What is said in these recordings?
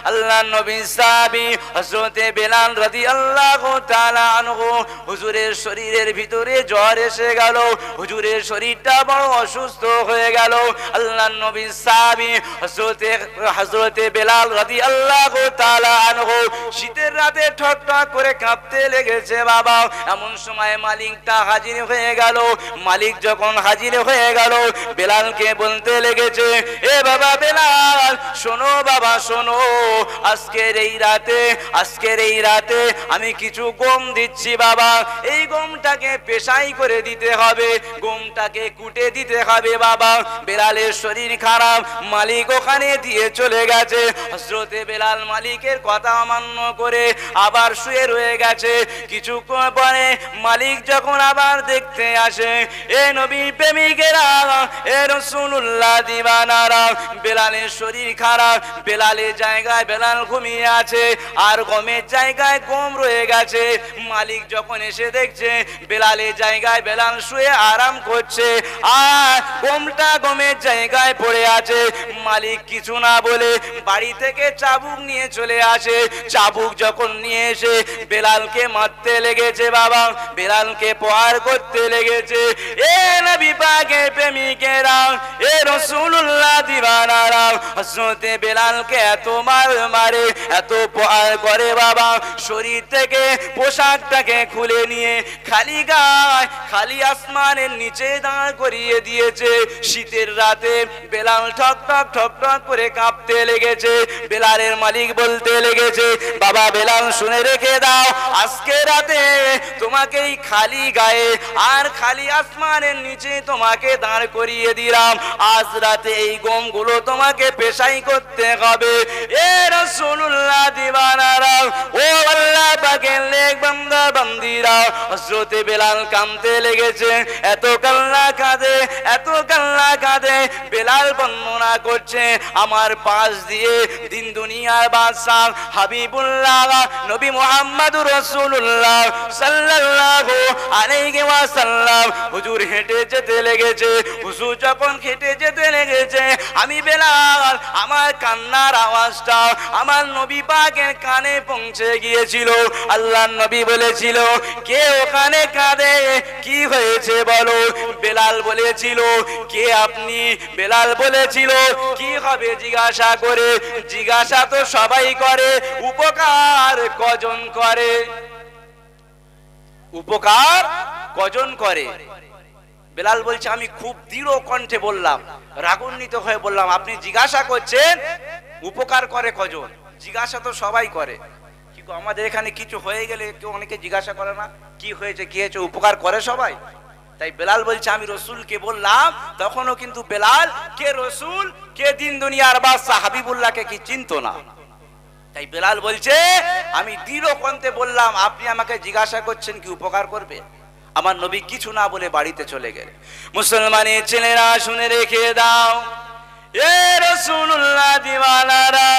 আল্লাহর নবী সাহাবী হযরত বেলাল রাদিয়াল্লাহু তাআলা আনহু হুজুরের শরীরের ভিতরে জ্বর এসে গেল, হুজুরের শরীরটা বড় অসুস্থ হয়ে গেল। আল্লাহর নবী সাহাবী হযরত বেলাল রাদিয়াল্লাহু তাআলা আনহু শীতের রাতে ঠক ঠক করে কাঁপতে লেগেছে বাবা। এমন সময় মালিকটা হাজির হয়ে গেল। মালিক যখন হাজির হয়ে গেল বেলালকে বলতে লেগেছে, এ বাবা বেলাল শোনো বাবা শোনো, আজকের এই রাতে আমি কিছু গম দিচ্ছি বাবা, এই গমটাকে পেশাই করে দিতে হবে, গমটাকে কুটে দিতে হবে বাবা। বেলালের শরীর খারাপ, মালিক ওখানে দিয়ে চলে গেছে। হযরতে বেলাল মালিকের কথা অমান্য করে আবার শুয়ে রয়ে গেছে। কিছুক্ষণ পরে মালিক যখন আবার দেখতে আসে, এ নবী প্রেমিকেরা, এ রাসূলুল্লাহ দিওয়ানারা, বেলালের শরীর খারাপ, বেলালের জায়গায় বেলাল ঘুমিয়ে আছে আর গমের জায়গায় গম রয়ে গেছে। মালিক যখন এসে দেখছে বেলালের জায়গায় বেলাল শুয়ে আরাম করছে আর গমটা গমের জায়গায় পড়ে আছে, মালিক কিছু না বলে বাড়ি থেকে চাবুক নিয়ে চলে আসে। চাবুক যখন নিয়ে এসে বেলালকে মারতে লেগেছে বাবা, বেলালকে প্রহার করতে লেগেছে। এ নবী পাকের প্রেমিকেরা, এ রাসূলুল্লাহ দিওয়ানারা, হযরতে বেলালকে এত মারে, এত প্রহার করে বাবা, শরীর থেকে পোশাকটাকে খুলে নিয়ে খালি গায় খালি আসমানের নিচে দাঁড় করিয়ে দিয়েছে। শীতের রাতে বেলাল ঠক ঠক ঠক ঠক করে কাঁপতে লেগেছে। বেলালের মালিক বলতে লেগেছে, বাবা বেলাল শুনে রেখে দাও, আজকে রাতে তোমাকে এই খালি গায়ে আর খালি আসমানের নিচে তোমাকে দাঁড় করিয়ে দিলাম, আজ রাতে এই গমগুলো তোমাকে পেশাই করতে হবে। এ রাসূলুল্লাহ দিওয়ানারা, ও আল্লাহ পাকের নেক বান্দা বান্দিরা, হযরতে বেলাল কাঁদতে লেগেছে। এত কান্না কাঁদে, এত কান্না কাঁদে, বেলাল বর্ণনা করছে, আমার পাশ দিয়ে দিন দুনিয়ার বাদশা হাবিবুল্লাহ নবী মুহাম্মদুর রাসূলুল্লাহ সাল্লাল্লাহু আলাইহি ওয়াসাল্লাম হুজুর হেঁটে যেতে লেগেছে। হুজুর যখন হেঁটে যেতে লেগেছে, আমি বেলাল আমার কান্নার আওয়াজটা আমার নবী পাকের কানে পৌঁছে গিয়েছিল। আল্লাহর নবী বলেছিল, কে ওখানে কাঁদে, কি হয়েছে বলো? বেলাল বলেছিল, কে আপনি? বেলাল বলেছিল, কি হবে জিজ্ঞাসা করে? জিজ্ঞাসা তো সবাই করে, উপকার কজন করে? উপকার কজন করে? বেলাল বলছে, আমি খুব দৃঢ় কণ্ঠে বললাম, রাগান্বিত হয়ে বললাম, আপনি জিজ্ঞাসা করছেন উপকার করে কজন? জিজ্ঞাসা তো সবাই করে, কিন্তু আমাদের এখানে কিছু হয়ে গেলে কেউ অনেকে জিজ্ঞাসা করে না, কি হয়েছে কি হয়েছে, উপকার করে সবাই। তাই বেলাল বলছে, আমি রসুলকে বললাম, তখনও কিন্তু বেলাল কে রসুল কে দিন দুনিয়ার বাদশা হাবিবুল্লাহকে কি চিনতো না। তাই বেলাল বলছে, আমি দৃঢ় কণ্ঠে বললাম, আপনি আমাকে জিজ্ঞাসা করছেন কি উপকার করবে? আমার নবী কিছু না বলে বাড়িতে চলে গেলে। মুসলমানের ছেলেরা শুনে রেখে দাও, এ রাসূলুল্লাহ দিওয়ানারা,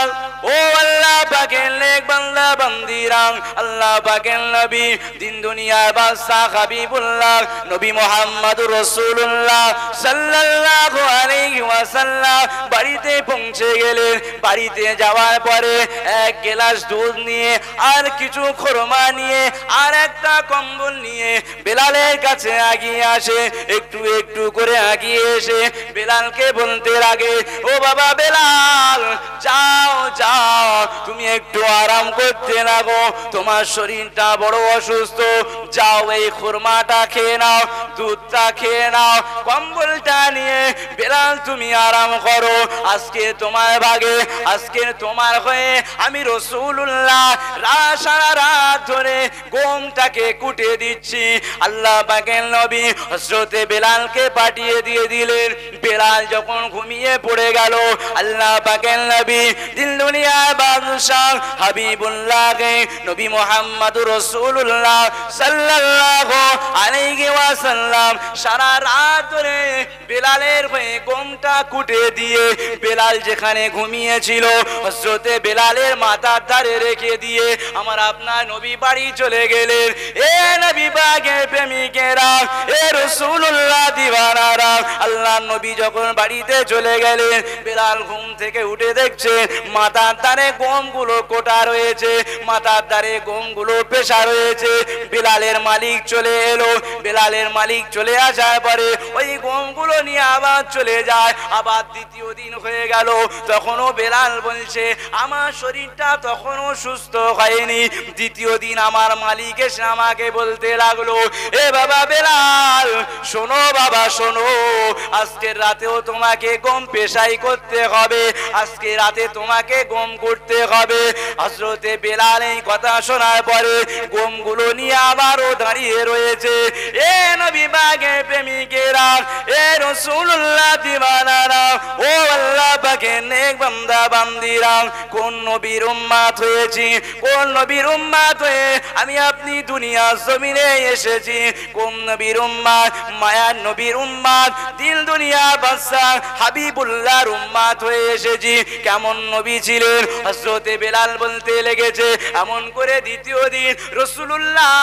ও আল্লাহ পাকের নেক বান্দা বান্দিরা, আল্লাহ পাকের নবী দিন দুনিয়ার বাদশা হাবিবুল্লাহ নবী মুহাম্মদুর রাসূলুল্লাহ সাল্লাল্লাহু আলাইহি ওয়াসাল্লাম বাড়িতে পৌঁছে গেলেন। বাড়িতে যাওয়ার পরে এক গ্লাস দুধ নিয়ে আর কিছু খোরমা নিয়ে আর একটা কম্বল নিয়ে বেলালের কাছে আগিয়ে আসে। একটু একটু করে আগিয়ে এসে বেলালকে বলতে লাগে, ও বাবা বেলাল, যাও যাও, তুমি একটু আরাম করতে লাগো, তোমার শরীরটা বড় অসুস্থ, যাও এই খুরমাটা খেয়ে নাও, দুধটা খেয়ে নাও, কম্বলটা নিয়ে বেলাল তুমি আরাম করো, আজকে তোমার ভাগে, আজকে তোমার হয়ে আমি রাসূলুল্লাহ সারা রাত ধরে গমটাকে কুটে দিচ্ছি। আল্লাহ পাকের নবী হযরতে বেলালকে পাঠিয়ে দিয়ে দিলেন। বেলাল যখন ঘুমিয়ে পড়ে গেল, আল্লাহ পাকের নবী দিন দুনিয়ার বাদশা হাবিবুল্লাহকে নবী মুহাম্মদুর রাসূলুল্লাহ সাল্লাল্লাহু আলাইহি ওয়াসাল্লাম সারা রাত ধরে বেলালের হয়ে গমটা কুটে দিয়ে বেলাল যেখানে ঘুমিয়েছিল হযরতে বেলালের মাথার ধারে রেখে দিয়ে আমার আপনার নবী বাড়ি চলে গেলেন। এ নবী পাকের প্রেমিকেরা, এ রাসূলুল্লাহ দিওয়ানারা, আল্লাহর নবী যখন বাড়িতে চলে গেলেন, বেলাল ঘুম থেকে উঠে দেখছে মাথার ধারে গম গমগুলো কোটা রয়েছে, মাথার ধারে গমগুলো পেশা রয়েছে। বেলালের মালিক চলে এলো, বেলালের মালিক চলে আসার পরে ওই গমগুলো নিয়ে আবার চলে যায়। আবার দ্বিতীয় দিন হয়ে গেল, তখনও বেলাল বলছে আমার শরীরটা তখনও সুস্থ হয়নি। দ্বিতীয় দিন আমার মালিক এসে আমাকে বলতে লাগলো, এ বাবা বেলাল শোনো, বাবা শোনো, আজকের রাতেও তোমাকে গম পেশাই করতে হবে, আজকে রাতে তোমাকে গম করতে হবে। হযরতে বেলাল এই কথা শোনার পরে গমগুলো নিয়ে আবারও দাঁড়িয়ে রয়েছে। এ নবী পাকের প্রেমিকেরা, এ রাসূলুল্লাহ দিওয়ানারা, ও আল্লাহ পাকের নেক বান্দা বান্দিরা, কোন নবীর উম্মত হয়েছি, কোন নবীর উম্মত হয়ে আমি আপনি দুনিয়া জমিনে এসেছি, কোন নবীর উম্মত, মায়ার নবীর উম্মত, দিল দুনিয়া বাদশা হাবিবুল্লাহর উম্মত হয়ে এসেছি। কেমন নবী ছিলেন? হযরতে বেলাল বলতে লেগেছে, এমন করে দ্বিতীয় দিন রাসূলুল্লাহ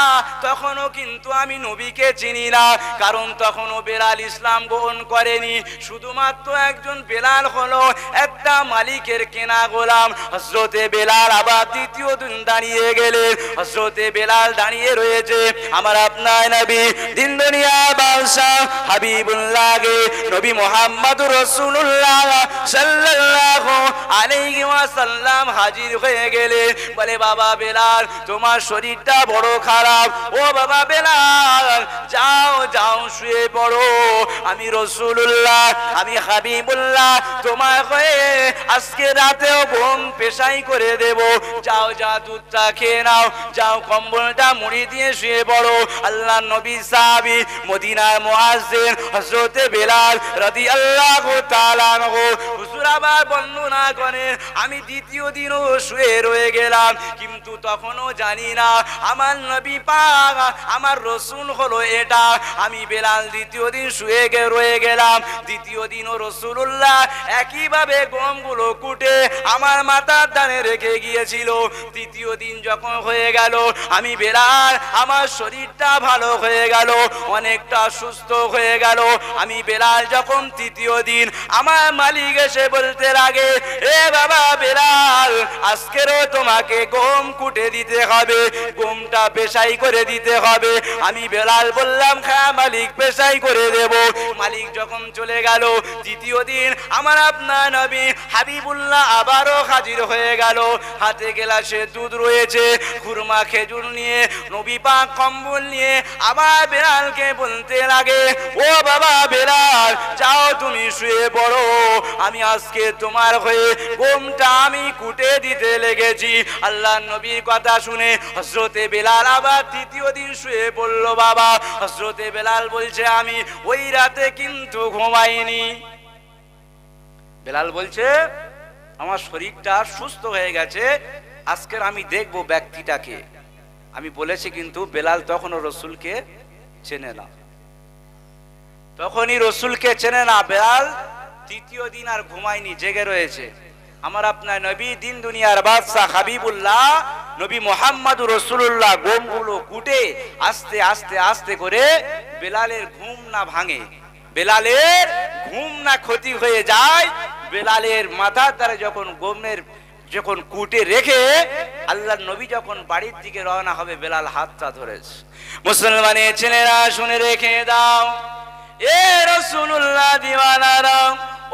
তখনও কিন্তু আমি নবীকে চিনি না, কারণ তখনও বেলাল ইসলাম গ্রহণ করেনি, শুধুমাত্র একজন বেলাল হলো একটা মালিকের কেনা গোলাম। হযরতে বেলাল আবার দ্বিতীয় দিন দাঁড়িয়ে গেলেন। হযরতে বেলাল দাঁড়িয়ে রয়েছে, আমার আপনার নবী দিন দুনিয়া বাদশা হাবিবুল্লাহকে নবী মুহাম্মদুর রাসূলুল্লাহ সাল্লাল্লাহু আলাইহি ওয়াসাল্লাম হাজির হয়ে গেলেন। বলে বাবা বেলাল তোমার শরীরটা বড় খারাপ, ও বাবা বেলাল যাও যাও শুয়ে পড়ো, আমি রাসূলুল্লাহ, আমি হাবিবুল্লাহ তোমার হয়ে আজকে রাতেও গম পেশাই করে দেব, যাও যা দুধটা খেয়ে নাও, যাও কম্বলটা মুড়ি দিয়ে শুয়ে পড়ো। আল্লাহ নবী সাহাবী মদিনার মুয়াজ্জিন হযরতে বেলাল রাদিয়াল্লাহু তাআলা আনহু হুজুর আবার বর্ণনা করেন, আমি দ্বিতীয় দিনও শুয়ে রয়ে গেলাম, কিন্তু তখনও জানি না আমার নবী পাক আমার রাসূল হলো এটা। আমি বেলাল দ্বিতীয় দিন শুয়ে রয়ে গেলাম। দ্বিতীয় দিনও রাসূলুল্লাহ একইভাবে গমগুলো কুটে আমার মাথার ধারে রেখে গিয়েছিল। তৃতীয় দিন যখন হয়ে গেল, আমি বেলাল আমার শরীরটা ভালো হয়ে গেল, অনেকটা সুস্থ হয়ে গেল। আমি বেলাল যখন তৃতীয় দিন আমার মালিক এসে বলতে লাগে, এ বাবা বেলাল আজকেরও তোমাকে গম কুটে দিতে হবে, গমটা পেশাই করে দিতে হবে। আমি বেলাল বললাম হ্যাঁ মালিক পেশাই করে দেব। মালিক যখন চলে গেল, তৃতীয় দিন আমার আপনার নবী হাবিবুল্লাহ আবারও হাজির হয়ে গেল। হাতে গ্লাসে দুধ রয়েছে, খুরমা খেজুর নিয়ে, নবী পাক কম্বল নিয়ে আবার বেলালকে বলতে লাগে, ও বাবা বেলাল যাও তুমি শুয়ে পড়ো, আমি আজকে তোমার হয়ে গমটা আমি কুটে দিতে লেগেছি। আল্লাহ নবীর কথা শুনে হযরতে বেলাল আবার তৃতীয় দিন শুয়ে পড়ল। বাবা হযরতে বেলাল বলছে আমি ওই রাতে কিন্তু ঘুমাইনি। বেলাল বলছে আমার শরীরটা সুস্থ হয়ে গেছে, আজকের আমি দেখব ব্যক্তিটাকে। আমি বলেছি কিন্তু বেলাল তখনও রসুলকে চেনে না, তখনই রসুলকে চেনে না। বেলাল তৃতীয় দিন আর ঘুমায়নি, জেগে রয়েছে। আমার আপনার নবী দিন দুনিয়ার বাদশা হাবিবুল্লাহ নবী মুহাম্মদুর রাসূলুল্লাহ গমগুলো কুটে আস্তে আস্তে আস্তে করে বেলালের ঘুম না ভাঙে, বেলালের ঘুম না ক্ষতি হয়ে যায়। বেলালের মাথার দ্বারা যখন গমের যখন কুটে রেখে আল্লাহর নবী যখন বাড়ির দিকে রওনা হবে, বেলাল হাতটা ধরেছে। মুসলমানের ছেলেরা শুনে রেখে দাও, এ রাসূলুল্লাহ দিওয়ানারা,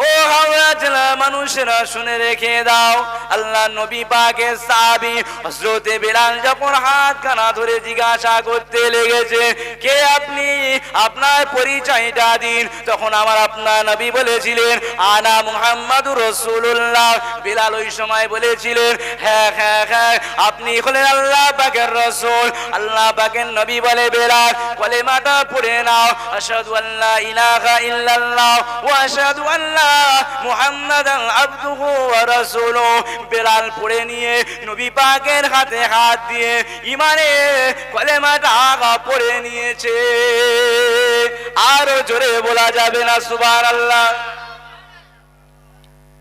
ও হাওড়া জেলার মানুষেরা শুনে রেখে দাও, আল্লাহ নবী পাকের সাহাবী হযরতে বেলাল যখন হাত কানা ধরে জিজ্ঞাসা করতে লেগেছে, কে আপনি, আপনার পরিচয়টা দিন। তখন আমার আপনার নবী বলেছিলেন আনা মুহাম্মাদুর রাসূলুল্লাহ। বেলাল ওই সময় বলেছিলেন হ্যাঁ হ্যাঁ হ্যাঁ আপনি হলেন আল্লাহ পাকের রাসূল। আল্লাহ পাকের নবী বলে বেলাল কলেমাটা পড়ে নাও, আশহাদু আল্লা ইলাহা ইল্লাল্লাহ ওয়া আশহাদু আন্না মুহাম্মাদান আবদুহু ওয়া রাসূলুহু। বেলাল পড়ে নিয়ে নবী পাকের হাতে হাত দিয়ে ঈমানের কলেমাটা পড়ে নিয়েছে। আরো জোরে বলা যাবে না সুবহানাল্লাহ।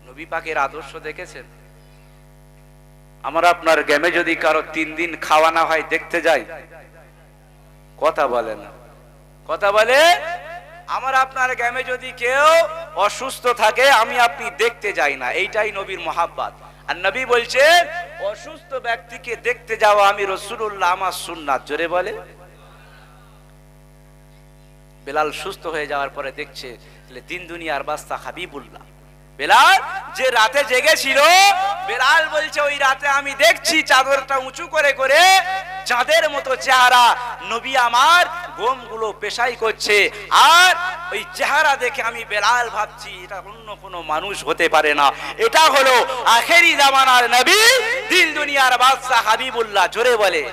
নবী পাকের আদর্শ দেখেছেন? আমার আপনার গ্রামে যদি কারো 3 দিন খাওয়া না হয় দেখতে যাই, কথা বলে না, কথা বলে। আমার আপনার গ্রামে যদি কেউ অসুস্থ থাকে আমি আপনি দেখতে যাই না, এইটাই নবীর মহাব্বত। আর নবী বলছে অসুস্থ ব্যক্তিকে দেখতে যাওয়া আমি রাসূলুল্লাহ আমার সুন্নাত, জোরে বলে। বেলাল সুস্থ হয়ে যাওয়ার পরে দেখছে দিন দুনিয়ার বাদশা হাবিবুল্লাহ। বেলাল যে রাতে জেগেছিল, বেলাল বলছে ওই রাতে আমি দেখছি চাদরটা উঁচু করে করে চাঁদের মতো চেহারা নবী আমার গমগুলো পেশাই করছে, আর ওই চেহারা দেখে আমি বেলাল ভাবছি এটা অন্য কোনো মানুষ হতে পারে না, এটা হলো আখেরি জামানার নবী দিন দুনিয়ার বাদশা হাবিবুল্লাহ, জোরে বলে।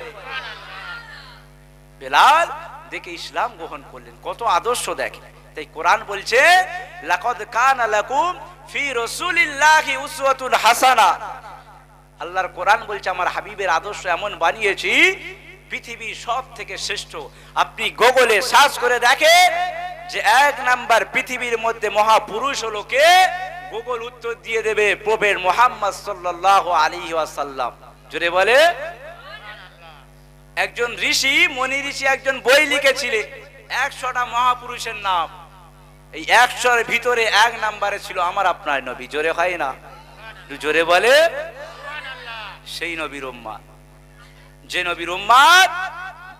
বেলাল দেখে ইসলাম গ্রহণ করলেন, কত আদর্শ দেখে। তাই কোরআন বলছে লাকাদ কানা লাকুম ফি রাসূলিল্লাহি উসওয়াতুন হাসানা। আল্লাহর কোরআন বলছে আমার হাবিবের আদর্শ এমন বানিয়েছি পৃথিবীর সব থেকে শ্রেষ্ঠ। আপনি গুগলে সার্চ করে দেখেন যে এক নাম্বার পৃথিবীর মধ্যে মহাপুরুষ হলো কে, গুগল উত্তর দিয়ে দেবে প্রভের মুহাম্মদ সাল্লাল্লাহু আলাইহি ওয়াসাল্লাম, জোরে বলে। একজন ঋষি, মনি ঋষি একজন বই লিখেছিলেন 100টা মহাপুরুষের নাম। এই 100-এর ভিতরে এক নাম্বারে ছিল আমার আপনার নবী, জোরে হয় না, জোরে বলে। সেই নবীর উম্মত, যে নবীর উম্মত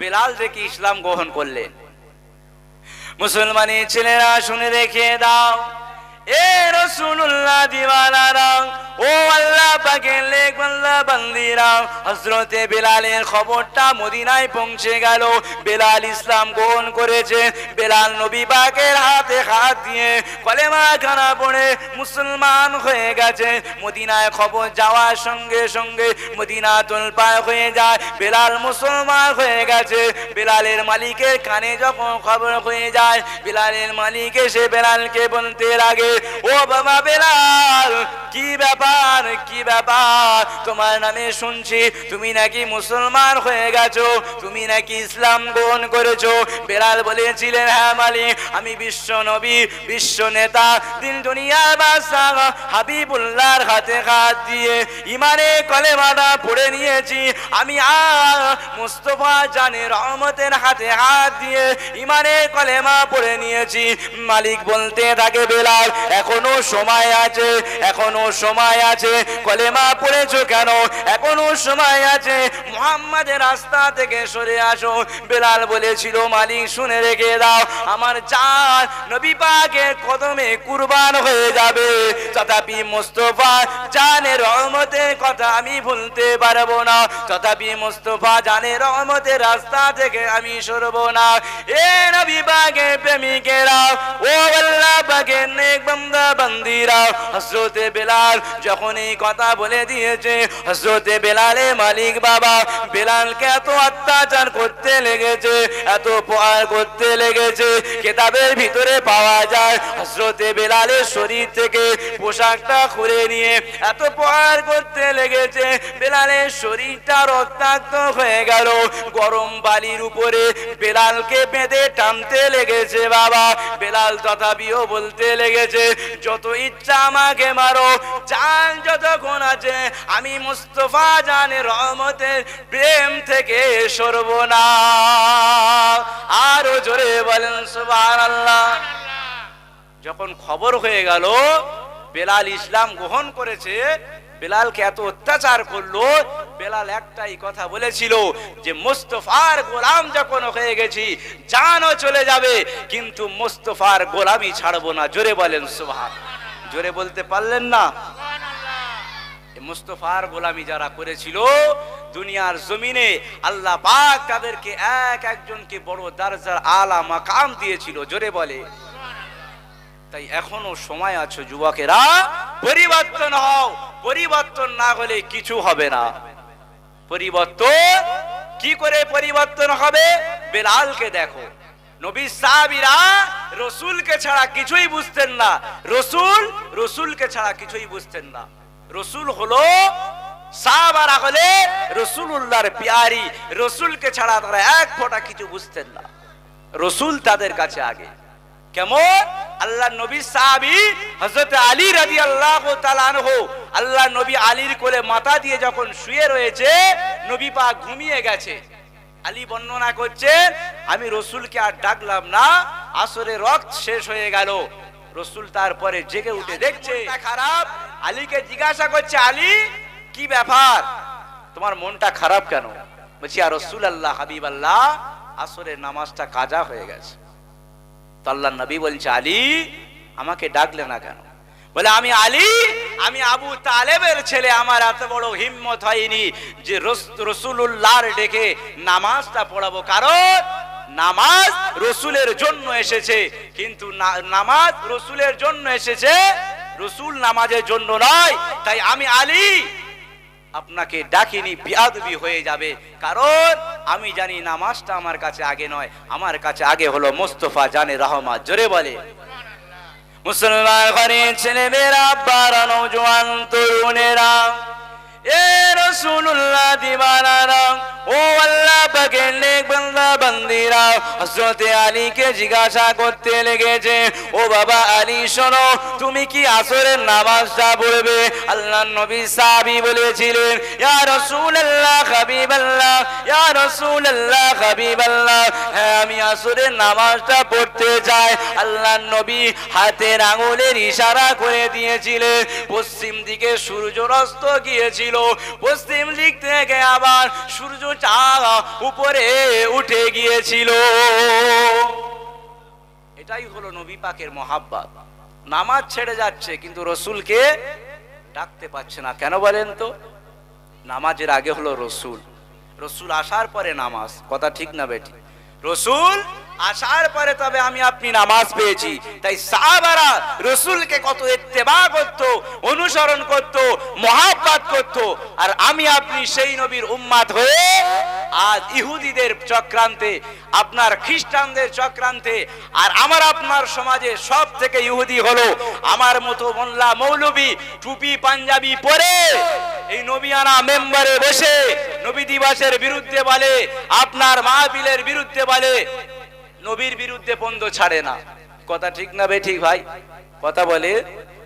বেলাল দেখে ইসলাম গ্রহণ করলেন। মুসলমানের ছেলেরা শুনে রেখে দাও, এ রাসূলুল্লাহ দিওয়ানারা, ও আল্লাহ পাকের নেকবান্দা বান্দীরা, হযরতে বেলালের খবরটা মদিনায় পৌঁছে গেল। বেলাল ইসলাম গ্রহণ করেছে। বেলাল নবী পাকের হাতে হাত দিয়ে কলেমা খানা পড়ে মুসলমান হয়ে গেছে। মদিনায় খবর যাওয়ার সঙ্গে সঙ্গে মদিনা তোলপাড় হয়ে যায়, বেলাল মুসলমান হয়ে গেছে। বেলালের মালিকের কানে যখন খবর হয়ে যায়, বেলালের মালিক এসে বেলালকে বলতে লাগে, ও বাবা বেলাল, কি ব্যাপার, কি ব্যাপার, তোমার নামে শুনছি তুমি নাকি মুসলমান হয়ে গেছো, তুমি নাকি ইসলাম গ্রহণ করেছো। বেলাল বলেছিলেন, হ্যাঁ মালিক, আমি বিশ্ব নবী, বিশ্ব নেতা, দিন দুনিয়ার বাদশা হাবিবুল্লাহর হাতে হাত দিয়ে ইমানে কলেমাটা পড়ে নিয়েছি। আমি মুস্তাফা জানে রহমতের হাতে হাত দিয়ে ইমানে কলেমা পড়ে নিয়েছি। মালিক বলতে থাকে, বেলাল এখনো সময় আছে, এখনো সময় আছে, কলেমা পড়েছো কেন, এখনো সময় আছে, মুহাম্মাদের রাস্তা থেকে সরে আসো। বেলাল বলেছিল, মালিক শুনে রেখে দাও, আমার জান নবী পাকের কদমে কুরবান হয়ে যাবে, তথাপি মুস্তাফা জানের রহমতের কথা আমি ভুলতে পারবো না, তথাপি মুস্তাফা জানের রহমতের রাস্তা থেকে আমি সরবো না। এ নবী পাকের প্রেমিকেরা, ও আল্লাহ পাকের নেক বান্দা বান্দীরা, হযরতে বেলাল যখন এই কথা বলে দিয়েছে, হযরতে বেলালের মালিক বাবা বেলালকে এত অত্যাচার করতে লেগেছে, এত প্রহার করতে লেগেছে, কিতাবের ভিতরে পাওয়া যায় হযরতে বেলালের শরীর থেকে পোশাকটা খুলে নিয়ে এত প্রহার করতে লেগেছে, বেলালের শরীরটা রক্তাক্ত হয়ে গেল। গরম বালির উপরে বেলালকে বেঁধে টানতে লেগেছে বাবা। বেলাল তথাপিও বলতে লেগেছে, যত ইচ্ছা আমাকে মারো, জান যতক্ষণ আছে আমি মুস্তাফা জানের রহমতের প্রেম থেকে সরব না। আরো জোরে বলেন সুবহানাল্লাহ। যখন খবর হয়ে গেল বেলাল ইসলাম গ্রহণ করেছে, বেলালকে এত অত্যাচার করলো, বেলাল একটাই কথা বলেছিল যে মুস্তাফার গোলাম যখন হয়ে গেছি জানও চলে যাবে, কিন্তু মুস্তাফার গোলামি ছাড়বো না। জোরে বলেন সুবহানাল্লাহ। জোরে বলতে পারলেন না? মুস্তাফার গোলামি যারা করেছিল দুনিয়ার জমিনে আল্লাহ পাক তাদেরকে এক একজনকে বড় দরজার আলা মাকাম দিয়েছিল। জোরে বলে। তাই এখনো সময় আছে যুবকেরা, পরিবর্তন হও, পরিবর্তন না হলে কিছু হবে না। পরিবর্তন কি করে পরিবর্তন হবে? বেলালকে দেখো, নবী সাহাবীরা রাসূলকে ছাড়া কিছুই বুঝতেন না, রাসূলকে ছাড়া কিছুই বুঝতেন না। রাসূল হলো সাহাবারা হলে রাসূলুল্লাহর প্যারি, রাসূলকে ছাড়া তারা এক ফোঁটা কিছু বুঝতেন না। রাসূল তাদের কাছে আগে। কেমন? আল্লাহ নবী সাহাবী হযরত আলী রাদিয়াল্লাহু তাআলা আনহু, আল্লাহ নবী আলীর কোলে মাথা দিয়ে যখন শুয়ে রয়েছে, নবী পাক ঘুমিয়ে গেছে। আলী বর্ণনা করছেন, আমি রাসূলকে আর ডাকলাম না, আসরের রক্ত শেষ হয়ে গেল। রাসূল তারপরে জেগে উঠে দেখছে খারাপ, আলীকে জিজ্ঞাসা করছে, আলী কি ব্যাপার? তোমার মনটা খারাপ কেন? বলছি আর রাসূলুল্লাহ হাবিবাল্লাহ আসরের নামাজটা কাজা হয়ে গেছে। তো আল্লাহর নবী বলছে আলী আমাকে ডাকলে না কেন? বলে আমি আলী, আমি আবু তালেবের ছেলে, আমার এত বড় হিম্মত হয়নি যে রাসূলুল্লাহর ডেকে নামাজটা পড়াবো, কারণ নামাজ রাসূলের জন্য এসেছে, কিন্তু নামাজ রাসূলের জন্য এসেছে, রাসূল নামাজের জন্য নয়। তাই আমি আলী আপনাকে ডাকিনি, বিয়াদবি হয়ে যাবে, কারণ আমি জানি নামাজটা আমার কাছে আগে নয়, আমার কাছে আগে হলো মুস্তাফা জানে রহমত। জোরে বলে মুসলমান ঘরের ছেলেমেয়েরা, আব্বারা, নওজোয়ান তরুণেরা, এ রাসূলুল্লাহ দিওয়ানারা, ও আল্লাহ পাকের নেক বান্দা বান্দিরা হযরত আলীকে জিজ্ঞাসা করতে লেগেছে, ও বাবা আলী শোনো, তুমি কি আসরের নামাজটা পড়বে? আল্লাহর নবী সাহাবী বলেছিলেন, ইয়া রাসূলুল্লাহ হাবিবাল্লাহ, ইয়া রাসূলুল্লাহ হাবিবাল্লাহ, হ্যাঁ আমি আসরের নামাজটা পড়তে চাই। আল্লাহর নবী হাতের আঙুলের ইশারা করে দিয়েছিলেন, পশ্চিম দিকে সূর্য অস্ত গিয়েছিল, পশ্চিম দিক থেকে আবার সূর্য চাঁদ উপরে উঠে গিয়েছিল। এটাই হলো নবী পাকের মহাব্বত। নামাজ ছেড়ে যাচ্ছে কিন্তু রাসূলকে ডাকতে পারছে না, কেন বলেন তো? নামাজের আগে হলো রাসূল, রাসূল আসার পরে নামাজ। কথা ঠিক না বেটি? রাসূল আসার পরে তবে আমি আপনি নামাজ পেয়েছি। তাই সাহাবারা রাসূলকে কত ইত্তেবা করত, অনুসরণ করত, মহাব্বত করত, আর আমি আপনি সেই নবীর উম্মত হয়ে আজ ইহুদিদের চক্রান্তে, আপনার খ্রিস্টানদের চক্রান্তে, আর আমার আপনার সমাজে সব থেকে ইহুদি হলো আমার মতো মোল্লা মৌলবী টুপি পাঞ্জাবি পরে এই নবিয়ানা মেম্বারে বসে নবী দিবসের বিরুদ্ধে বলে, আপনার মাহফিলের বিরুদ্ধে বলে, নবীর বিরুদ্ধে বন্ধ ছাড়ে না। কথা ঠিক না বে ঠিক ভাই? কথা বলে।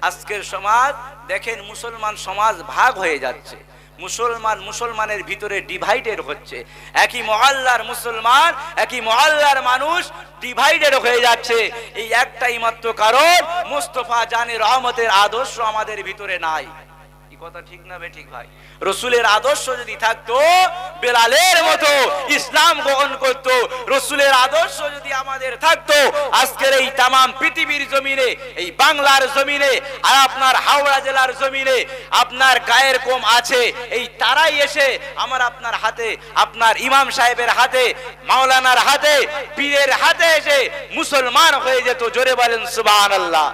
আজকের সমাজ দেখেন, মুসলমান সমাজ ভাগ হয়ে যাচ্ছে, মুসলমানের ভিতরে ডিভাইডেড হচ্ছে, একই মহল্লার মুসলমান, একই মহল্লার মানুষ ডিভাইডেড হয়ে যাচ্ছে। এই একটাই মাত্র কারণ, মুস্তাফা জানে রহমতের আদর্শ আমাদের ভিতরে নাই। কথা ঠিক না বে ঠিক ভাই? রাসূলের আদর্শ যদি থাকতো, বেলালের মতো ইসলাম গ্রহণ করত, রাসূলের আদর্শ যদি আমাদের থাকতো, আজকের এই তামাম পৃথিবীর জমিনে, এই বাংলার জমিনে, আর আপনার হাওড়া জেলার জমিনে আপনার গায়ের কম আছে, এই তারাই এসে আমার আপনার হাতে, আপনার ইমাম সাহেবের হাতে, মাওলানার হাতে, পীরের হাতে এসে মুসলমান হয়ে যেত। জোরে বলেন সুবহানাল্লাহ।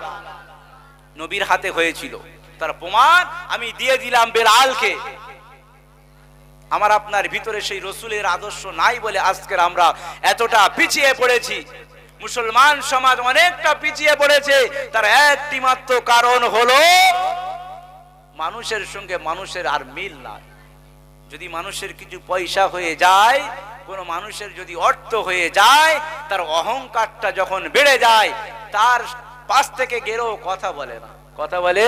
নবীর হাতে হয়েছিল, তার প্রমাণ আমি দিয়ে দিলাম বেলালকে। আমার আপনার ভিতরে সেই রাসূলের আদর্শ নাই বলে আজকের আমরা এতটা পিছিয়ে পড়েছি। মুসলমান সমাজ অনেকটা পিছিয়ে পড়েছে, তার একটি মাত্র কারণ হলো মানুষের সঙ্গে মানুষের আর মিল নাই। যদি মানুষের কিছু পয়সা হয়ে যায়, কোন মানুষের যদি অর্থ হয়ে যায়, তার অহংকারটা যখন বেড়ে যায়, তার পাশ থেকে গেলেও কথা বলে না। কথা বলে?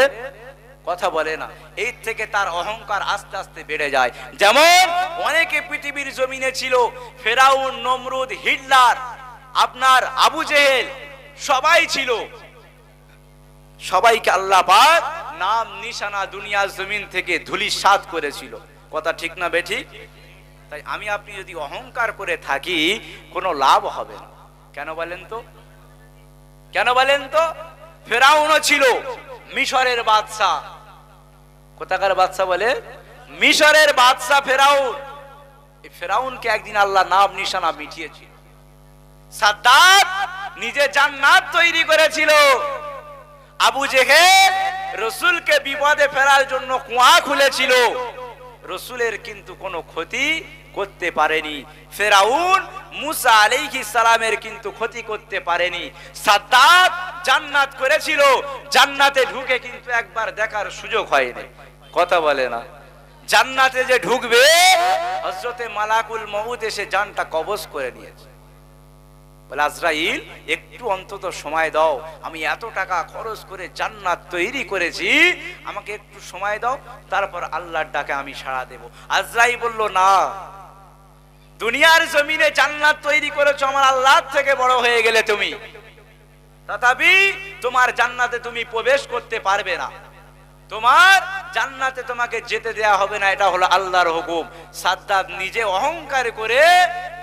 কথা বলে না। এই থেকে তার অহংকার আস্তে আস্তে বেড়ে যায়। যেমন অনেকে পৃথিবীর জমিনে ছিল, ফেরাউন, নমরুদ, হিটলার, আপনার আবু জেহেল, সবাই ছিল। সবাইকে আল্লাহ পাক নাম নিশানা দুনিয়ার জমিন থেকে ধূলিসাৎ করেছিল। কথা ঠিক না বেঠিক? তাই আমি আপনি যদি অহংকার করে থাকি, কোনো লাভ হবে না। কেন বলেন তো? কেন বলেন তো? ফেরাউনও ছিল মিশরের বাদশা। কোথাকার বাদশা বলে? মিশরের বাদশা ফেরাউন। এই ফেরাউনকে একদিন আল্লাহ নাম নিশানা মিটিয়েছিল। সাদ্দাত নিজে জান্নাত তৈরি করেছিল। আবু জেহেল রাসূলকে বিপদে ফেরার জন্য কুয়া খুলেছিল, রাসূলের কিন্তু কোনো ক্ষতি করতে পারেনি। ফেরাউন মুসা আলাইহিস সালামের কিন্তু ক্ষতি করতে পারেনি। সাদ্দাত জান্নাত করেছিল, জান্নাতে ঢুকে কিন্তু একবার দেখার সুযোগ হয়নি। কথা বলে না? জান্নাতে যে ঢুকবে, হযরতে মালাকুল মউত এসে জানটা কবজ করে নিয়েছে। বলে আজরাইল একটু অন্তত সময় দাও, আমি এত টাকা খরচ করে জান্নাত তৈরি করেছি, আমাকে একটু সময় দাও, তারপর আল্লাহর ডাকে আমি সাড়া দেব। আজরাইল বলল না, দুনিয়ার জমিনে জান্নাত তৈরি করেছো আমার আল্লাহর থেকে বড় হয়ে গেলে তুমি, তথাপি তোমার জান্নাতে তুমি প্রবেশ করতে পারবে না। তোমার জান্নাতে তোমাকে যেতে দেয়া হবে না, এটা হলো আল্লাহর হুকুম। সাদ্দাত নিজে অহংকার করে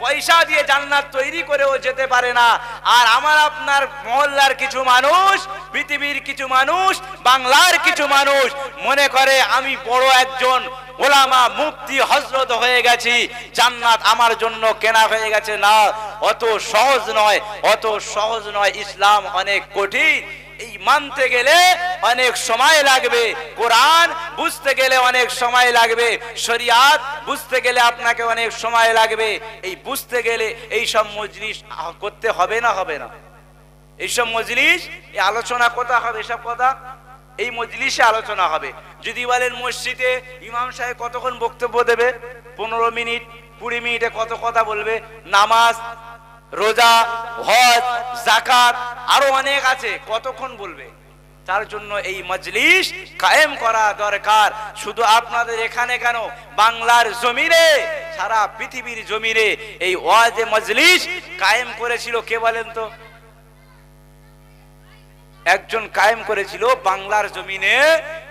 পয়সা দিয়ে জান্নাত তৈরি করেও যেতে পারে না। আর আমার আপনার মহল্লার কিছু মানুষ, পৃথিবীর কিছু মানুষ, বাংলার কিছু মানুষ মনে করে আমি বড় একজন ওলামা, মুফতি, হযরত হয়ে গেছি, জান্নাত আমার জন্য কেনা হয়ে গেছে। না, অত সহজ নয়, অত সহজ নয়। ইসলাম অনেক কঠিন, এই মানতে গেলে অনেক সময় লাগবে, কোরআন বুঝতে গেলে অনেক সময় লাগবে, শরিয়াত বুঝতে গেলে আপনাকে অনেক সময় লাগবে। এই বুঝতে গেলে এই সব মজলিস করতে হবে না, হবে না? এইসব মজলিস, এই আলোচনা কথা হবে, এসব কথা এই মজলিসে আলোচনা হবে। যদি বলেন মসজিদে ইমাম সাহেব কতক্ষণ বক্তব্য দেবে, 15 মিনিট 20 মিনিটে কত কথা বলবে, নামাজ, রোজা, হজ, যাকাত আরো অনেক আছে, কতক্ষণ বলবে? তার জন্য এই মজলিস কায়েম করা দরকার। শুধু আপনাদের এখানে কেন, বাংলার জমিনে, সারা পৃথিবীর জমিনে এই ওয়াজে মজলিস কায়েম করেছিল কে বলেন তো? একজন কায়েম করেছিল বাংলার জমিনে,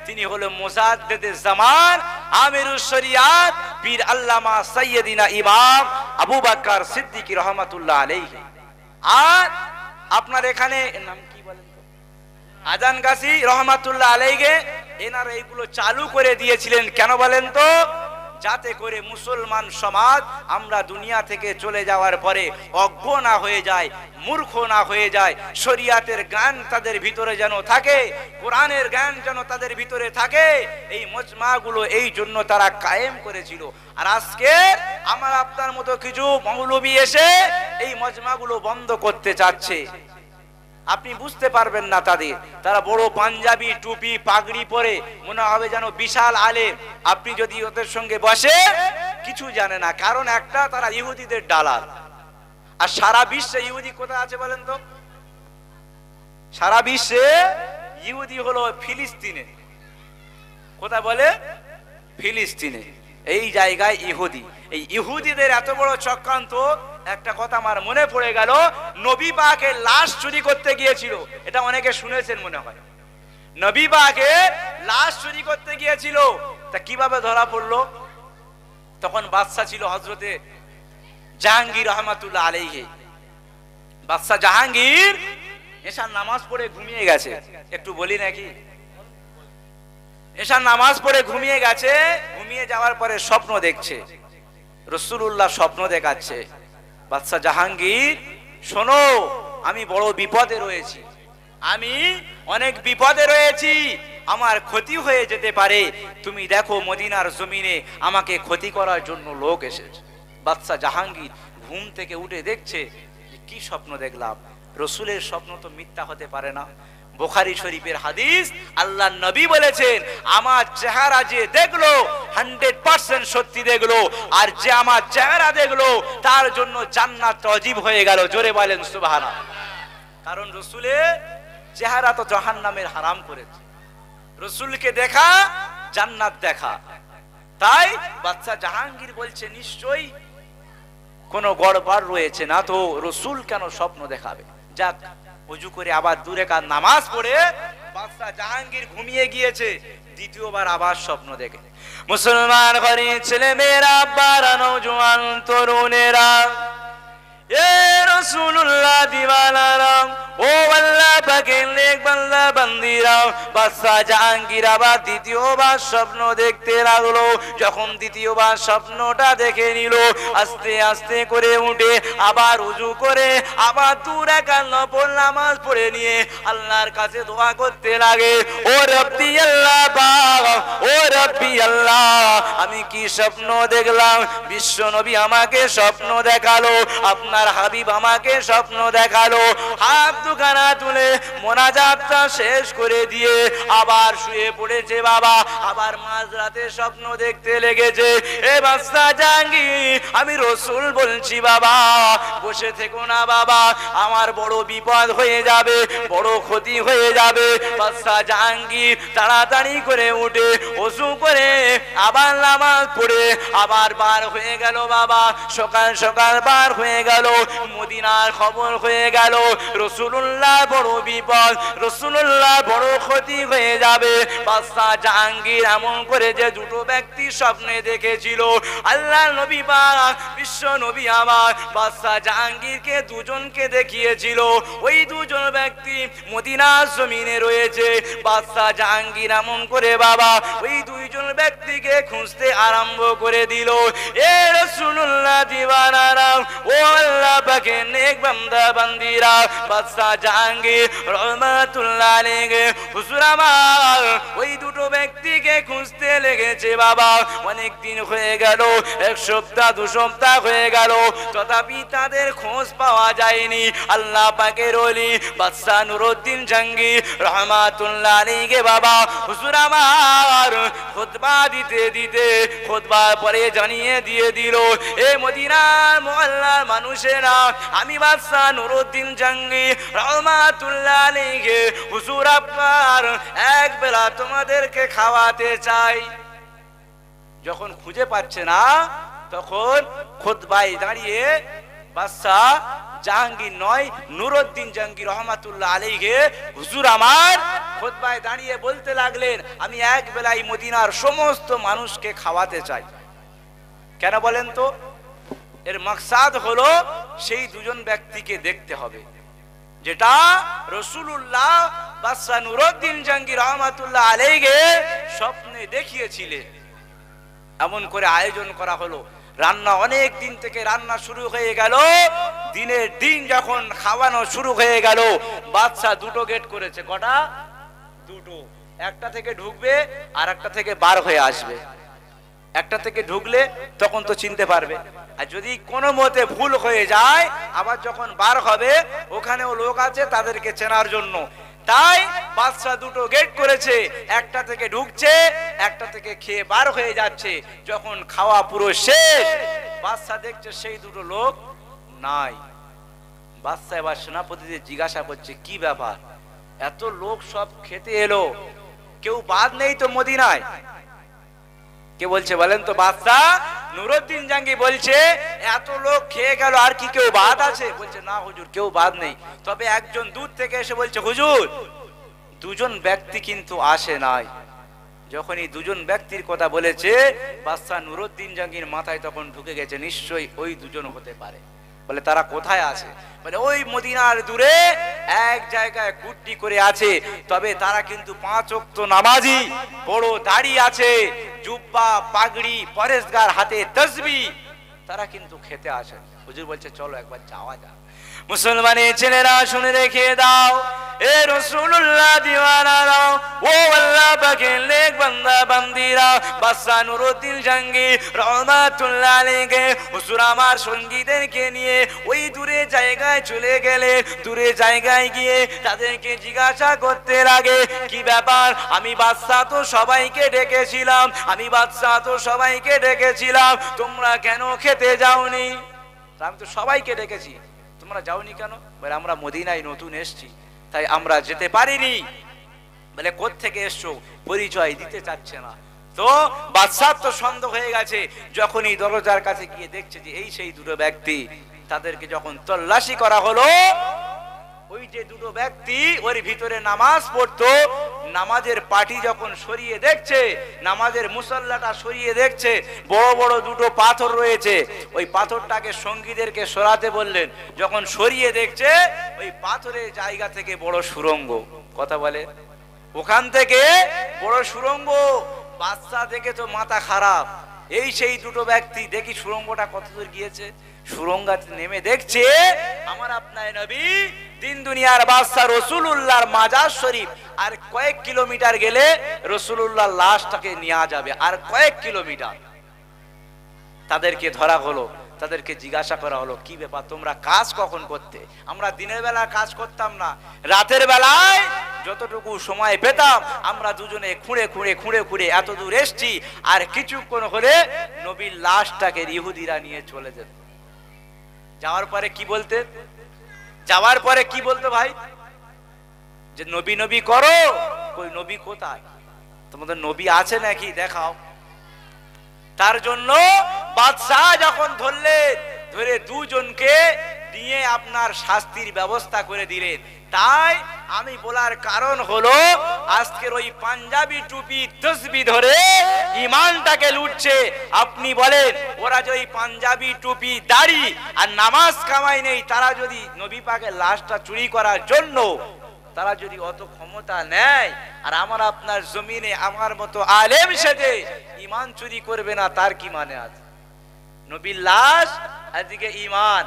তিনি হলো মুজাদ্দিদে জামান, আমিরুশ শরিয়াত, পীর আল্লামা সাইয়্যিদিনা ইমাম আবু বকর সিদ্দিকী রহমাতুল্লাহ আলাইহি। আর আপনার এখানে নাম কি বলেন তো, আজান গাজী রহমাতুল্লাহ আলাইহি, এনারা এইগুলো চালু করে দিয়েছিলেন কেন বলেন তো? যাতে করে মুসলমান সমাজ আমরা দুনিয়া থেকে চলে যাওয়ার পরে অজ্ঞ না হয়ে যায়, মূর্খ না হয়ে যায়, শরিয়াতের জ্ঞান তাদের ভিতরে যেন থাকে, কোরআনের জ্ঞান যেন তাদের ভিতরে থাকে। এই মজমাগুলো এই জন্য তারা কায়েম করেছিল। আর আজকে আমার আপনার মতো কিছু মৌলবী এসে এই মজমাগুলো বন্ধ করতে চাচ্ছে। আপনি বুঝতে পারবেন না তাদের, তারা বড় পাঞ্জাবি, টুপি, পাগড়ি পরে মনে হবে যেন বিশাল আলেম। আপনি যদি ওদের সঙ্গে বসে, কিছু জানে না, কারণ একটা, তারা ইহুদিদের দালাল। আর সারা বিশ্বে ইহুদি কোথায় আছে বলেন তো? সারা বিশ্বে ইহুদি হলো ফিলিস্তিনে। কোথায় বলে? ফিলিস্তিনে। এই জায়গায় ইহুদি। এই ইহুদিদের এত বড় চক্রান্ত, একটা কথা আমার মনে পড়ে গেল, নবী পাকের লাশ চুরি করতে গিয়েছিল, এটা অনেকে শুনেছেন মনে হয়। নবী পাকের লাশ চুরি করতে গিয়েছিল, তা কিভাবে ধরা পড়লো? তখন বাদশা ছিল হযরতে জাহাঙ্গীর রহমাতুল্লাহ আলাইহি। বাদশা জাহাঙ্গীর এশার নামাজ পড়ে ঘুমিয়ে গেছে, একটু বলি নাকি? এশার নামাজ পড়ে ঘুমিয়ে গেছে, ঘুমিয়ে যাওয়ার পরে স্বপ্ন দেখছে, রাসূলুল্লাহ স্বপ্ন দেখাচ্ছে। বাদশা জাহাঙ্গীর, শোনো, আমি বড় বিপদে রয়েছি, আমি অনেক বিপদে রয়েছি, আমার ক্ষতি হয়ে যেতে পারে, তুমি দেখো মদিনার জমিনে আমাকে ক্ষতি করার জন্য লোক এসেছে। বাদশা জাহাঙ্গীর ঘুম থেকে উঠে দেখছে যে কি স্বপ্ন দেখলাম, রাসূলের স্বপ্ন তো মিথ্যা হতে পারে না। বুখারী শরীফের হাদিস, আল্লাহর নবী বলেছেন, আমার চেহারা যে দেখলো 100% সত্যি দেখলো, আর যে আমার চেহারা দেখলো তার জন্য জান্নাত ওয়াজিব হয়ে গেল। জোরে বলেন সুবহানাল্লাহ। কারণ রাসূলের চেহারা তো জাহান্নামের হারাম করেছে, রাসূলকে দেখা জান্নাত দেখা। তাই বাদশা জাহাঙ্গীর বলছে নিশ্চয়ই কোনো গড়বড় রয়েছে, না তো রাসূল কেন স্বপ্ন দেখাবে। যাক, ওযু করে আবার 2 রাকাত নামাজ পড়ে বাদশা জাহাঙ্গীর ঘুমিয়ে গিয়েছে। দ্বিতীয়বার আবার স্বপ্ন দেখে, মুসলমান ঘরের ছেলে মেয়েরা, আব্বারা, নওজোয়ান তরুণেরা, এ রাসূলুল্লাহ দিওয়ানারা, ও আল্লাহ পাকের নেক বান্দা বান্দিরা, বাদশা জাহাঙ্গীর আবার দ্বিতীয়বার স্বপ্ন দেখতে লাগলো। যখন দ্বিতীয়বার স্বপ্নটা দেখে নিল, আস্তে আস্তে করে উঠে আবার ওযু করে আবার 2 রাকাত নফল নামাজ পড়ে নিয়ে আল্লাহর কাছে দোয়া করতে লাগে, ও রব্বি আল্লাহ পাক, ও রব্বি আল্লাহ, আমি কি স্বপ্ন দেখলাম? বিশ্ব নবী আমাকে স্বপ্ন দেখালো, আপনার হাবিব আমাকে স্বপ্ন দেখালো। হাত দুখানা তুলে মোনাজাতটা শেষ করে দিয়ে আবার শুয়ে পড়েছে বাবা। আবার মাঝরাতে স্বপ্ন দেখতে লেগেছে, এ বাদশা জাহাঙ্গীর, আমি রাসূল বলছি বাবা, বসে থেকো না বাবা, আমার বড় বিপদ হয়ে যাবে, বড় ক্ষতি হয়ে যাবে। বাদশা জাহাঙ্গীর তাড়াতাড়ি করে উঠে ওযু করে আবার নামাজ পড়ে আবার বার হয়ে গেল বাবা। সকাল সকাল বার হয়ে গেল, মদিনার খবর হয়ে গেল, রাসূল রাসূলুল্লাহ বড় বিপদ, রাসূলুল্লাহ বড় ক্ষতি হয়ে যাবে। বাদশা জাহাঙ্গীর এমন করে যে দুটো ব্যক্তি স্বপ্নে দেখেছিল, আল্লাহর নবী পাক বিশ্ব নবী আমার বাদশা জাহাঙ্গীরকে দুজনকে দেখিয়েছিল। ওই দুজন ব্যক্তি মদিনার জমিনে রয়েছে। বাদশা জাহাঙ্গীর এমন করে বাবা ওই দুইজন ব্যক্তিকে খুঁজতে আরম্ভ করে দিল। এ রাসূলুল্লাহ দিওয়ানারা, ও আল্লাহ পাকের নেক বান্দা বান্দিরা, বাদশা জাহাঙ্গীর রহমাতুল্লাহ আলাইহি হুজুর আমার ওই দুটো ব্যক্তিকে খুঁজতে লেগেছে বাবা। অনেক দিন হয়ে গেল, এক সপ্তাহ দু সপ্তাহ হয়ে গেল, তথাপি তাদের খোঁজ পাওয়া যায়নি। আল্লাহ পাকের ওলি বাদশা নুরউদ্দিন জাহাঙ্গীর রহমাতুল্লাহ আলাইহি বাবা হুজুর আমার খুতবা দিতে দিতে খুতবার পরে জানিয়ে দিয়ে দিল, এ মদিনার মুআল্লার মানুষেরা, আমি বাদশা নুরউদ্দিন জাহাঙ্গীর রহমাতুল্লাহ আলাইহি হুজুর আপনার এক বেলা তোমাদেরকে খাওয়াতে চাই। যখন খুঁজে পাচ্ছে না তখন খুতবায় দাঁড়িয়ে বাদশা জাহাঙ্গীর নয়, নুরউদ্দিন জাহাঙ্গীর রহমাতুল্লাহ আলাইহি হুজুর আমার খুতবায় দাঁড়িয়ে বলতে লাগলেন, আমি এক বেলায় মদিনার সমস্ত মানুষকে খাওয়াতে চাই। কেন বলেন তো? এর মাকসাদ হলো সেই দুজন ব্যক্তিকে দেখতে হবে যেটা রাসূলুল্লাহ বাদশা নুরউদ্দিন জাহাঙ্গীর রহমাতুল্লাহ আলাইহি স্বপ্নে দেখিয়েছিলেন। এমন করে আয়োজন করা হলো। রান্না অনেক দিন থেকে রান্না শুরু হয়ে গেল। দিনের দিন যখন খাওয়ানো শুরু হয়ে গেল, বাদশা দুটো গেট করেছে। কটা? দুটো। একটা থেকে ঢুকবে আর একটা থেকে বার হয়ে আসবে। একটা থেকে ঢুকলে তখন তো চিনতে পারবে, আর যদি কোনো মতে ভুল হয়ে যায় আবার যখন বার হবে ওখানেও লোক আছে তাদেরকে চেনার জন্য। তাই বাদশা দুটো গেট করেছে, একটা থেকে ঢুকছে, একটা থেকে খেয়ে বার হয়ে যাচ্ছে। যখন খাওয়া পুরো শেষ, বাদশা দেখছে সেই দুটো লোক নাই। বাদশা এবার সেনাপতিদের জিজ্ঞাসা করছে, কি ব্যাপার, এত লোক সব খেতে এলো, কেউ বাদ নেই তো মদিনায়? কে বলছে বলেন তো? বাদশা নুরউদ্দিন জাহাঙ্গীর বলছে, এত লোক খেয়ে গেল, আর কি কেউ বাদ আছে? বলছে, না হুজুর, কেউ বাদ নেই। তবে একজন দূর থেকে এসে বলছে, হুজুর দুজন ব্যক্তি কিন্তু আসে নাই। যখন এই দুজন ব্যক্তির কথা বলেছে, বাদশা নুরউদ্দিন জাহাঙ্গীর মাথায় তখন ঢুকে গেছে, নিশ্চয়ই ওই দুজন হতে পারে। বলে, তারা কোথায় আছে? বলে, ওই মদিনার দূরে এক জায়গায় কুট্টি করে আছে, তবে তারা কিন্তু 5 ওয়াক্ত নামাজি, বড় দাড়ি আছে, জুব্বা পাগড়ি পরেশগার, হাতে তাসবিহ, তারা কিন্তু খেতে আসে। হুজুর বলছে, চলো একবার যাওয়া যাক। মুসলমানের ছেলেরা শুনে রেখে দাও, এ রাসূলুল্লাহ দিওয়ানারা, ও আল্লাহ পাকের নেক বান্দা বান্দিরা, বাদশা নুরউদ্দিন জাহাঙ্গীর রহমাতুল্লাহ আলাইহি হুজুর আমার সঙ্গীদেরকে নিয়ে ওই দূরে জায়গায় চলে গেলেন। দূরে জায়গায় গিয়ে তাদেরকে জিজ্ঞাসা করতে লাগে, কি ব্যাপার, আমি বাদশা তো সবাইকে ডেকেছিলাম, আমি বাদশা তো সবাইকে ডেকেছিলাম, তোমরা কেন খেতে যাওনি? আমি তো সবাইকে ডেকেছি, তোমরা যাওনি কেন? বলে, আমরা মদিনায় নতুন এসেছি, তাই আমরা যেতে পারিনি। বলে, কোত্থেকে এসছো? পরিচয় দিতে চাচ্ছে না। তো বাদশা তো সন্দেহ হয়ে গেছে। যখনই দরজার কাছে গিয়ে দেখছে যে এই সেই দুটো ব্যক্তি, তাদেরকে যখন তল্লাশি করা হলো, ওই যে দুটো ব্যক্তি ওর ভিতরে নামাজ পড়তো, নামাজের পাটি যখন সরিয়ে দেখছে, নামাজের মুসল্লাটা সরিয়ে দেখছে, বড় বড় দুটো পাথর রয়েছে, ওই পাথরটাকে সঙ্গীদেরকে সরাতে বললেন। যখন সরিয়ে দেখছে, ওই পাথরের জায়গা থেকে বড় সুড়ঙ্গ। কথা বলে, ওখান থেকে বড় সুড়ঙ্গ। বাদশা দেখে তো মাথা খারাপ। এই সেই দুটো ব্যক্তি, দেখি সুড়ঙ্গটা কতদূর গিয়েছে। সুড়ঙ্গাতে নেমে দেখছে, আমার আপনার নবী দিন দুনিয়ার বাদশা রাসূলুল্লাহর মাজার শরীফ, আর কয়েক কিলোমিটার গেলে রাসূলুল্লাহর লাশটাকে নিয়ে যাবে, আর কয়েক কিলোমিটার। তাদেরকে ধরা হলো, তাদেরকে জিজ্ঞাসা করা হলো, কি ব্যাপার, তোমরা কাজ কখন করতে? আমরা দিনের বেলা কাজ করতাম না, রাতের বেলায় যতটুকু সময় পেতাম আমরা দুজনে খুঁড়ে খুঁড়ে খুঁড়ে খুঁড়ে এত দূর এসছি, আর কিছুক্ষণ হলে নবীর লাশটাকে ইহুদিরা নিয়ে চলে যেত। যাওয়ার পরে কি বলতে? যাওয়ার পরে কি বলতো ভাই? যে নবী নবী করো, কই নবী কোথায়? তোমাদের নবী আছে নাকি দেখাও। তার জন্য বাদশা যখন ধরলে, ধরে দুজনকে নিয়ে আপনার শাস্তির ব্যবস্থা করে দিলেন। তাই আমি বলার কারণ হলো আজকের ওই পাঞ্জাবি টুপি তসবি ধরে ইমানটাকে লুটছে। আপনি বলেন ওরা যে ওই পাঞ্জাবি টুপি দাড়ি আর নামাজ কামাই নেই, তারা যদি নবী পাকের লাশটা চুরি করার জন্য তারা যদি অত ক্ষমতা নেয়, আর আমার আপনার জমিনে আমার মতো আলেম সেজে ইমান চুরি করবে না, তার কি মানে আছে? নবীর লাশ আজকে ইমান,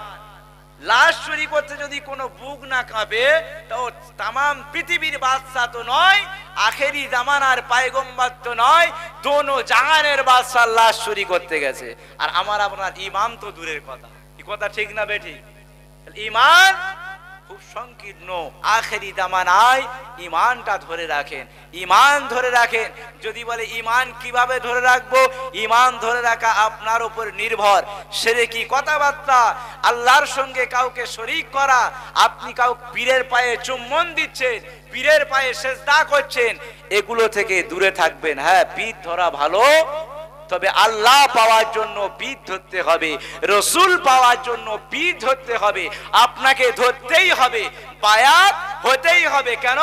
লাশ চুরি করতে যদি কোনো বুক না কাঁপে, তো তামাম পৃথিবীর বাদশা তো নয়, আখেরি জামানার পয়গম্বর তো নয়, দোনো জাহানের বাদশা লাশ চুরি করতে গেছে। আর আমার আপনার ইমান তো দূরের কথা। এই কথা ঠিক না বেঠিক? ইমান খুব সংকীর্ণ। আখেরি জামানায় ইমানটা ধরে রাখেন, ইমান ধরে রাখেন। যদি বলে ইমান কিভাবে ধরে রাখবো, ইমান ধরে রাখা আপনার উপর নির্ভর। শিরকি কথাবার্তা, আল্লাহর সঙ্গে কাউকে শরীক করা, আপনি কাউকে পীরের পায়ে চুম্বন দিচ্ছেন, পীরের পায়ে সেজদা করছেন, এগুলো থেকে দূরে থাকবেন। হ্যাঁ, পীর ধরা ভালো, তবে আল্লাহ পাওয়ার জন্য পীর ধরতে হবে, রসুল পাওয়ার জন্য পীর ধরতে হবে। আপনাকে ধরতেই হবে, বায়াত হতেই হবে। কেন?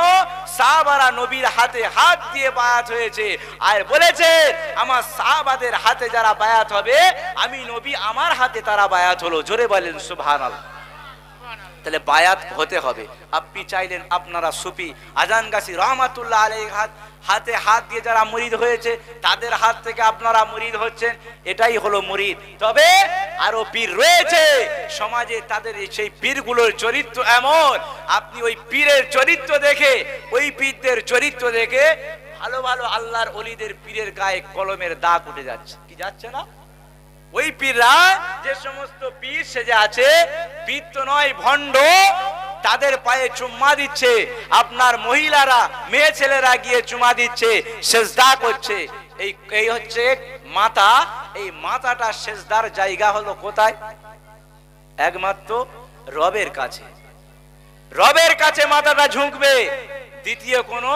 সাহাবারা নবীর হাতে হাত দিয়ে বায়াত হয়েছে, আর বলেছে আমার সাহাবাদের হাতে যারা বায়াত হবে, আমি নবী আমার হাতে তারা বায়াত হলো। জোরে বলেন সুবহানাল্লাহ। তাহলে বায়াত হতে হবে। আপনি চাইলেন আপনারা সুফি আজান গাছি রহমাতুল্লাহ আলাইহি হাতে হাত দিয়ে যারা মুরিদ হয়েছে, তাদের হাত থেকে আপনারা মুরিদ হচ্ছেন, এটাই হলো মুরিদ। তবে আরো পীর রয়েছে সমাজে, তাদের সেই পীরগুলোর চরিত্র এমন, আপনি ওই পীরের চরিত্র দেখে, ওই পীরদের চরিত্র দেখে ভালো ভালো আল্লাহর ওলিদের পীরের গায়ে কলমের দাগ উঠে যাচ্ছে। কি যাচ্ছে না? ওই পীররা, যে সমস্ত পীর সেজে আছে, পীর তো নয়, ভণ্ড, তাদের পায়ে চুম্মা দিচ্ছে। আপনার মহিলারা, মেয়ে ছেলেরা গিয়ে চুমা দিচ্ছে, সেজদা করছে। এই হচ্ছে মাথা। এই মাথাটা সেজদার জায়গা হলো কোথায়? একমাত্র রবের কাছে। রবের কাছে মাথাটা ঝুঁকবে, দ্বিতীয় কোনো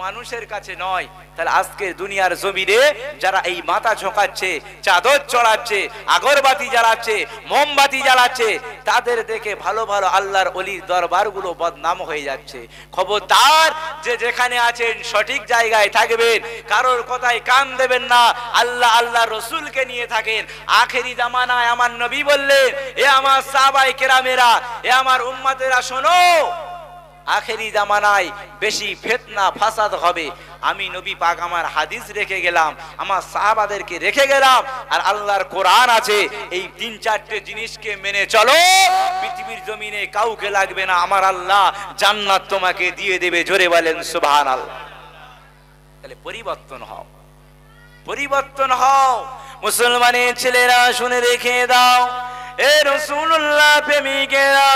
মানুষের কাছে নয়। তাহলে আজকে দুনিয়ার জমিনে যারা এই মাথা ঝোঁকাচ্ছে, চাদর চড়াচ্ছে, আগরবাতি জ্বালাচ্ছে, মোমবাতি জ্বালাচ্ছে, তাদের দেখে ভালো ভালো আল্লাহর ওলির দরবারগুলো বদনাম হয়ে যাচ্ছে। খবরদার, যে যেখানে আছেন সঠিক জায়গায় থাকবেন, কারোর কথায় কান দেবেন না, আল্লাহ আল্লাহ রসুলকে নিয়ে থাকেন। আখেরি জামানায় আমার নবী বললেন, এ আমার সাহাবায়ে কেরামেরা, এ আমার উম্মতেরা শোনো, আখেরি জামানায় বেশি ফিতনা ফাসাদ হবে। আমি নবী পাক আমার হাদিস রেখে গেলাম, আমার সাহাবাদেরকে রেখে গেলাম, আর আল্লাহর কোরআন আছে। এই তিন চারটে জিনিসকে মেনে চলো, পৃথিবীর জমিনে কাউকে লাগবে না, আমার আল্লাহ জান্নাত তোমাকে দিয়ে দেবে। জোরে বলেন সুবহানাল্লাহ। তাহলে পরিবর্তন হও, পরিবর্তন হও। মুসলমানের ছেলেরা শুনে রেখে দাও, এ রাসূলুল্লাহ প্রেমিকেরা,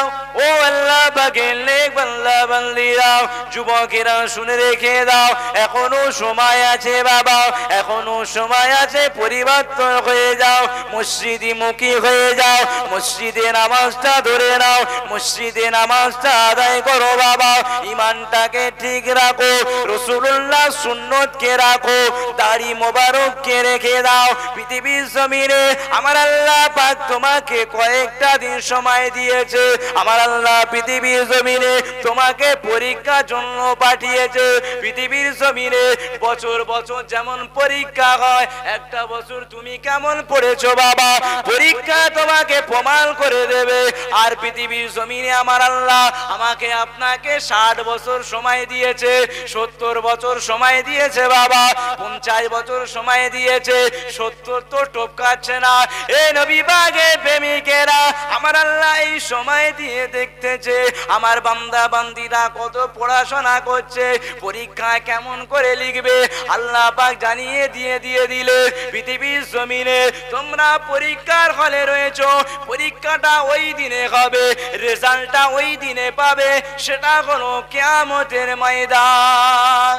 ও আল্লাহ পাকের নেক বান্দা বান্দীরা, যুবকেরা শুনে রেখে দাও, এখনো সময় আছে বাবা, এখনো সময় আছে। পরিবর্তন হয়ে যাও, মসজিদে মুখী হয়ে যাও, মসজিদে নামাজটা ধরে নাও, মসজিদে নামাজটা আদায় করো বাবা। ইমানটাকে ঠিক রাখো, রাসূলুল্লাহ সুন্নতকে রাখো, দাড়ি মোবারককে রেখে দাও। পৃথিবীর জমিনে আমার আল্লাহ পাক তোমাকে কয়েকটা দিন সময় দিয়েছে। আমার আল্লাহ পৃথিবীর জমিনে তোমাকে পরীক্ষার জন্য পাঠিয়েছে। পৃথিবীর জমিনে বছর বছর যেমন পরীক্ষা হয়, একটা বছর তুমি কেমন পড়েছো বাবা, পরীক্ষা তোমাকে প্রমাণ করে দেবে। আর পৃথিবীর জমিনে আমার আল্লাহ আমাকে আপনাকে 60 বছর সময় দিয়েছে, 70 বছর সময় দিয়েছে বাবা, 50 বছর সময় দিয়েছে। 70 তো টপকাচ্ছে না। এ নবী পাকের প্রেমিকেরা, আমার আল্লাহ এই সময় দিয়ে দেখতেছে আমার বান্দা বান্দীরা কত পড়াশোনা করছে, পরীক্ষা কেমন করে লিখবে। আল্লাহ পাক জানিয়ে দিয়ে দিলে পৃথিবীর জমিনে তোমরা পরীক্ষার হলে রয়েছো, পরীক্ষাটা ওই দিনে হবে, রেজাল্টটা ওই দিনে পাবে, সেটা হলো কিয়ামতের ময়দান।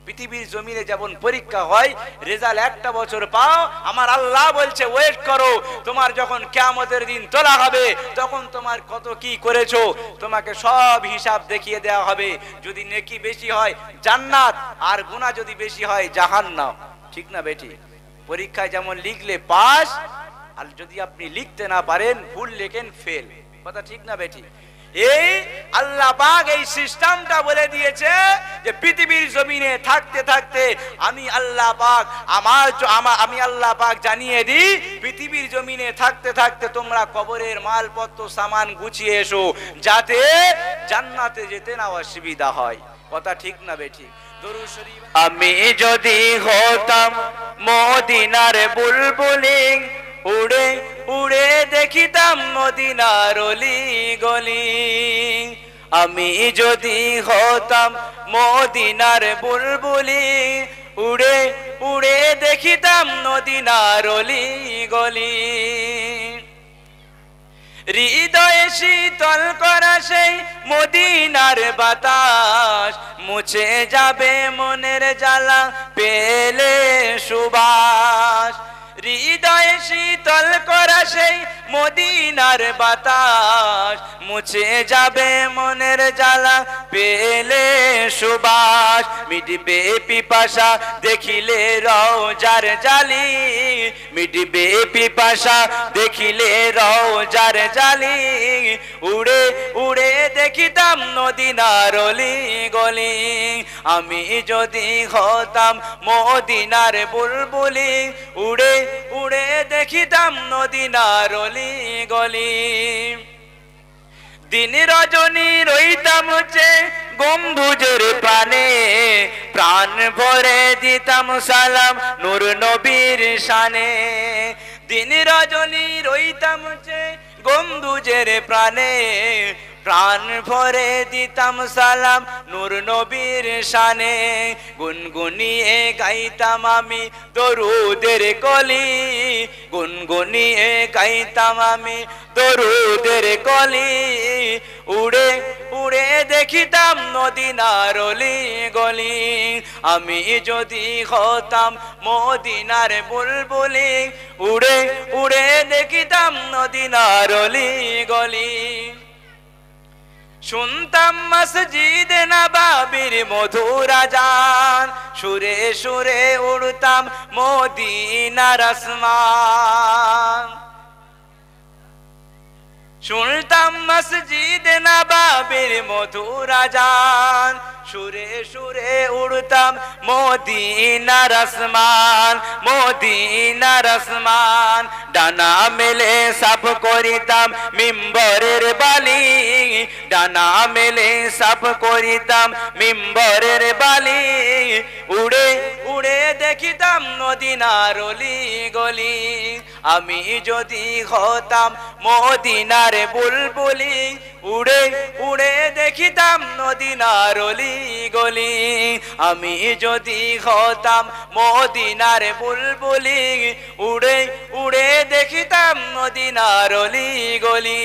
পৃথিবীর জমিনে যেমন পরীক্ষা হয়, রেজাল্ট একটা বছর পাও, আমার আল্লাহ বলছে ওয়েট করো, তোমার যখন কিয়ামতের দিন তোলা হবে, তখন তোমার কত কি করেছো তোমাকে সব হিসাব দেখিয়ে দেওয়া হবে। যদি নেকি বেশি হয় জান্নাত, আর গুনাহ যদি বেশি হয় জাহান্নাম। ঠিক না বেটি? পরীক্ষায় যেমন লিখলে পাস, আর যদি আপনি লিখতে না পারেন ভুল লেখেন ফেল। কথা ঠিক না বেঠিক? এই আল্লাহ পাক এই সিস্টেমটা বলে দিয়েছে যে পৃথিবীর জমিনে থাকতে থাকতে আমি আল্লাহ পাক আমি আল্লাহ পাক জানিয়ে দিই, পৃথিবীর জমিনে থাকতে থাকতে তোমরা কবরের মালপত্র সামান গুছিয়ে এসো, যাতে জান্নাতে যেতে না অসুবিধা হয়। কথা ঠিক না বেঠিক? দরুদ শরীফ। আমি যদি হতাম মদিনার বুলবুলি, উড়ে উড়ে দেখিতাম মদিনার অলি গলি। আমি যদি হতাম মদিনার বুলবুলি, উড়ে উড়ে দেখিতাম মদিনার অলি গলি। হৃদয়ে শীতল করা সেই মদিনার বাতাস, মুছে যাবে মনের জ্বালা পেলে সুবাস। হৃদয়ে শীতল করা সেই মদিনার বাতাস, মুছে যাবে মনের জ্বালা পেলে সুবাস। মিটবে পিপাসা দেখিলে রওজার জালি, মিটবে পিপাসা দেখিলে রওজার জালি। উড়ে উড়ে দেখিতাম মদিনার অলি গলি। আমি যদি হতাম মদিনার বুলবুলি, উড়ে উড়ে দেখিতাম মদিনার অলি গলি। দিন রজনী রইতাম হচ্ছে গম্বুজের প্রাণে, প্রাণ ভরে দিতাম সালাম নূর নবীর শানে। দিন রজনী রইতাম হচ্ছে গম্বুজের প্রাণে, প্রাণ ভরে দিতাম সালাম নূর নবীর শানে। গুনগুনিয়ে গাইতাম আমি দরুদের কলি, গুনগুনিয়ে গাইতাম আমি দরুদের কলি। উড়ে উড়ে দেখিতাম মদিনার অলি গলি। আমি যদি হতাম মদিনার বুলবুলি, উড়ে উড়ে দেখিতাম মদিনার অলি গলি। শুনতাম মসজিদে নববীর মধুর আযান, সুরে সুরে উড়তাম মদিনার আসমান। শুনতাম মসজিদে নববীর মধুর আযান, সুরে সুরে উড়তাম মদিনার আসমান, মদিনার আসমান। ডানা মেলে সাফ করিতাম মিম্বরের বালি, ডানা মেলে সাফ করিতাম মিম্বরের বালি। উড়ে উড়ে দেখিতাম মদিনার অলি গলি। আমি যদি হতাম মদিনার বুলবুলি, উড়ে উড়ে দেখিতাম মদিনার অলি গলি। আমি যদি হতাম মদিনার বুলবুলি, উড়ে উড়ে দেখিতাম মদিনার অলি গলি।